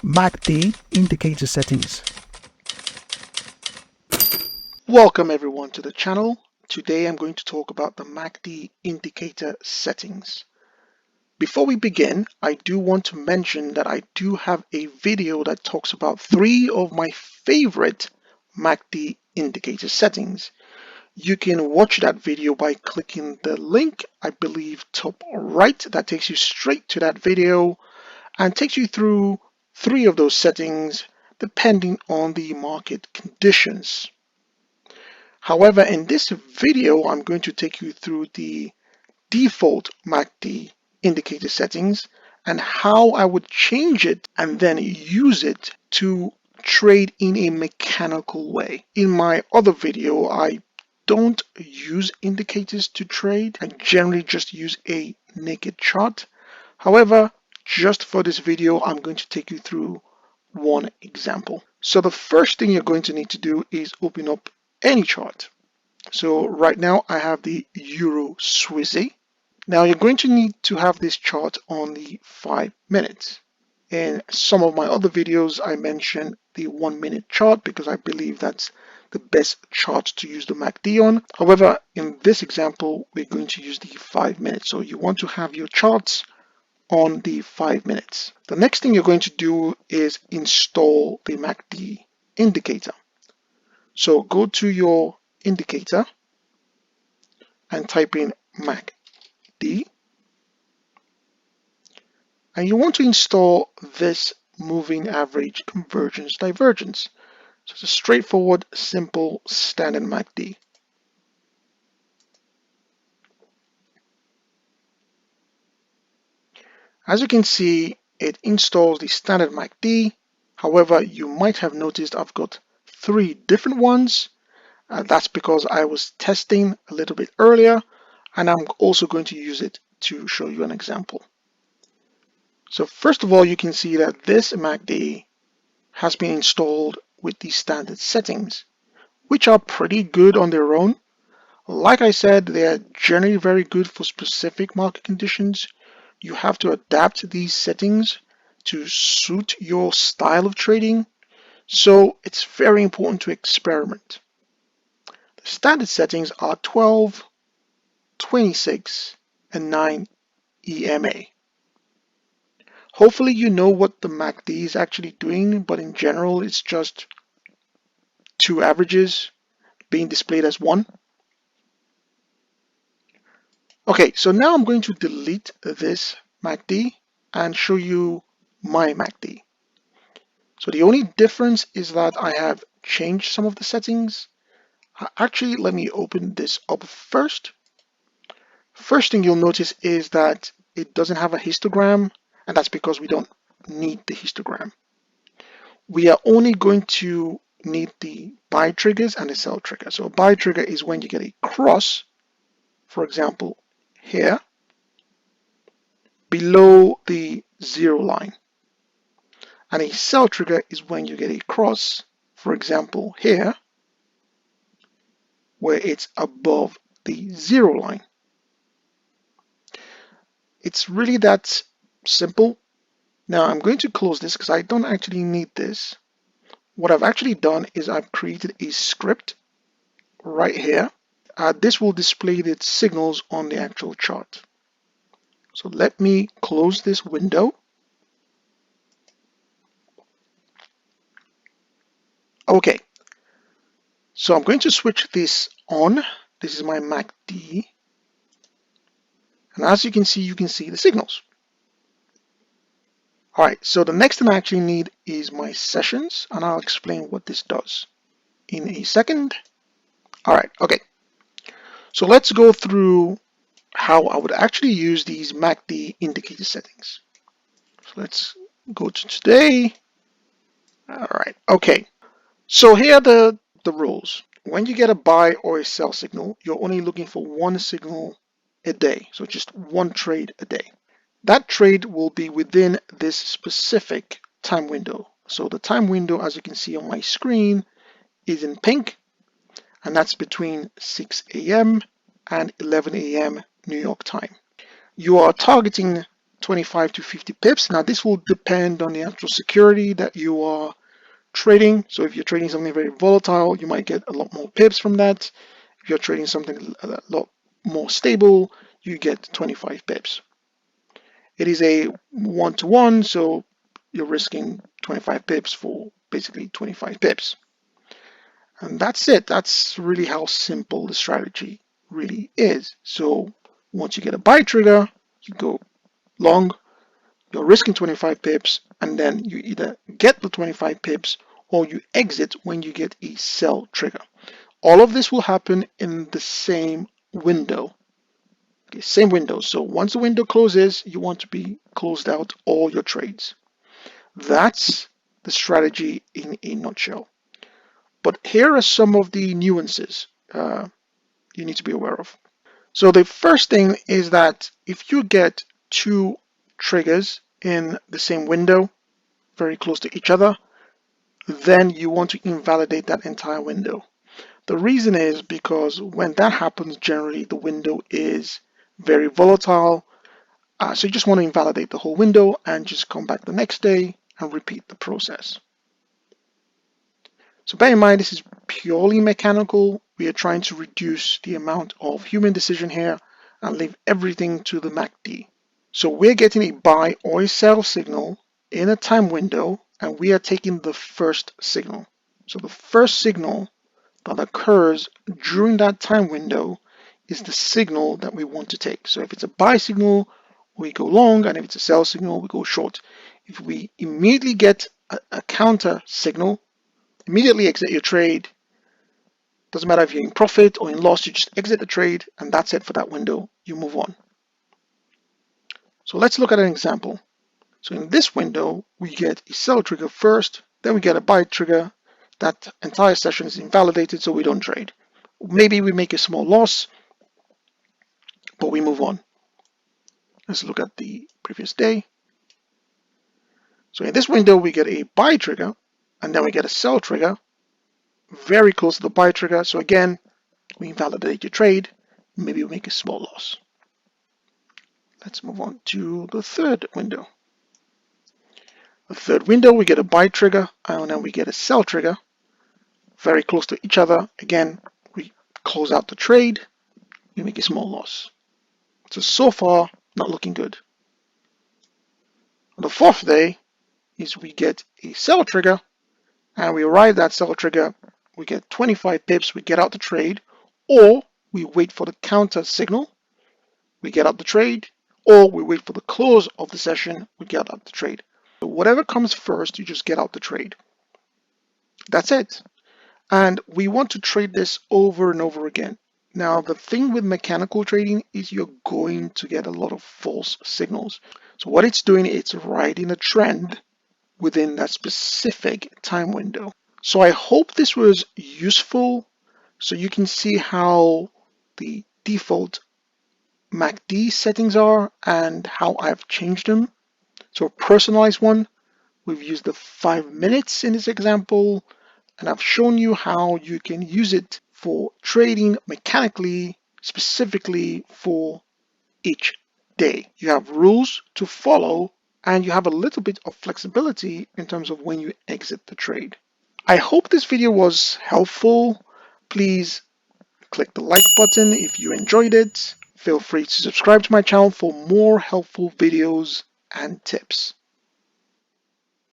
MACD indicator settings. Welcome everyone to the channel. Today I'm going to talk about the MACD indicator settings. Before we begin, I do want to mention that I do have a video that talks about 3 of my favorite MACD indicator settings. You can watch that video by clicking the link, I believe top right, that takes you straight to that video and takes you through 3 of those settings depending on the market conditions. However, in this video, I'm going to take you through the default MACD indicator settings and how I would change it and then use it to trade in a mechanical way. In my other video, I don't use indicators to trade. I generally just use a naked chart. However, just for this video, I'm going to take you through one example. So the first thing you're going to need to do is open up any chart. So right now I have the Euro Swissy. Now you're going to need to have this chart on the 5 minutes. In some of my other videos I mentioned the 1 minute chart because I believe that's the best chart to use the MACD on. However, in this example we're going to use the 5 minutes. So you want to have your charts on the 5 minutes. The next thing you're going to do is install the MACD indicator. So go to your indicator and type in MACD, and you want to install this moving average convergence divergence. So it's a straightforward, simple, standard MACD. As you can see, it installs the standard MACD. However, you might have noticed I've got 3 different ones. That's because I was testing a little bit earlier, and I'm also going to use it to show you an example. So first of all, you can see that this MACD has been installed with the standard settings, which are pretty good on their own. Like I said, they are generally very good for specific market conditions. You have to adapt these settings to suit your style of trading, so it's very important to experiment. The standard settings are 12, 26, and 9 EMA. Hopefully you know what the MACD is actually doing, but in general it's just 2 averages being displayed as 1. Okay, so now I'm going to delete this MACD and show you my MACD. So the only difference is that I have changed some of the settings. Actually, let me open this up first. First thing you'll notice is that it doesn't have a histogram, and that's because we don't need the histogram. We are only going to need the buy triggers and the sell trigger. So a buy trigger is when you get a cross, for example, here, below the 0 line. And a sell trigger is when you get a cross, for example, here, where it's above the 0 line. It's really that simple. Now I'm going to close this because I don't actually need this. What I've actually done is I've created a script right here. This will display the signals on the actual chart. So let me close this window. Okay, so I'm going to switch this on. This is my MACD. And as you can see the signals. Alright, so the next thing I actually need is my sessions, and I'll explain what this does in a second. Alright, okay. So let's go through how I would actually use these MACD indicator settings. So let's go to today. Alright, okay. So here are the rules. When you get a buy or a sell signal, you're only looking for one signal a day. So just one trade a day. That trade will be within this specific time window. So the time window, as you can see on my screen, is in pink, and that's between 6 a.m. and 11 a.m. New York time. You are targeting 25 to 50 pips. Now this will depend on the actual security that you are trading. So if you're trading something very volatile, you might get a lot more pips from that. If you're trading something a lot more stable, you get 25 pips. It is a one-to-one, so you're risking 25 pips for basically 25 pips. And that's it. That's really how simple the strategy really is. So once you get a buy trigger, you go long, you're risking 25 pips, and then you either get the 25 pips or you exit when you get a sell trigger. All of this will happen in the same window. Okay, same window. So once the window closes, you want to be closed out all your trades. That's the strategy in a nutshell. But here are some of the nuances you need to be aware of. So the first thing is that if you get two triggers in the same window, very close to each other, then you want to invalidate that entire window. The reason is because when that happens, generally the window is very volatile. So you just want to invalidate the whole window and just come back the next day and repeat the process. So bear in mind, this is purely mechanical. We are trying to reduce the amount of human decision here and leave everything to the MACD. So we're getting a buy or a sell signal in a time window, and we are taking the first signal. So the first signal that occurs during that time window is the signal that we want to take. So if it's a buy signal, we go long, and if it's a sell signal, we go short. If we immediately get a counter signal, immediately exit your trade. Doesn't matter if you're in profit or in loss, you just exit the trade, and that's it for that window. You move on. So let's look at an example. So in this window, we get a sell trigger first, then we get a buy trigger. That entire session is invalidated, so we don't trade. Maybe we make a small loss, but we move on. Let's look at the previous day. So in this window, we get a buy trigger, and then we get a sell trigger, very close to the buy trigger. So again, we invalidate your trade. Maybe we make a small loss. Let's move on to the third window. The third window, we get a buy trigger, and then we get a sell trigger, very close to each other. Again, we close out the trade, we make a small loss. So far, not looking good. On the fourth day is we get a sell trigger, and we ride that sell trigger. We get 25 pips, we get out the trade, or we wait for the counter signal, we get out the trade, or we wait for the close of the session, we get out the trade. So whatever comes first, you just get out the trade. That's it. And we want to trade this over and over again. Now, the thing with mechanical trading is you're going to get a lot of false signals. So what it's doing, it's riding a trend within that specific time window. So I hope this was useful so you can see how the default MACD settings are and how I've changed them. So a personalized one, we've used the 5 minutes in this example, and I've shown you how you can use it for trading mechanically, specifically for each day. You have rules to follow, and you have a little bit of flexibility in terms of when you exit the trade. I hope this video was helpful. Please click the like button if you enjoyed it. Feel free to subscribe to my channel for more helpful videos and tips.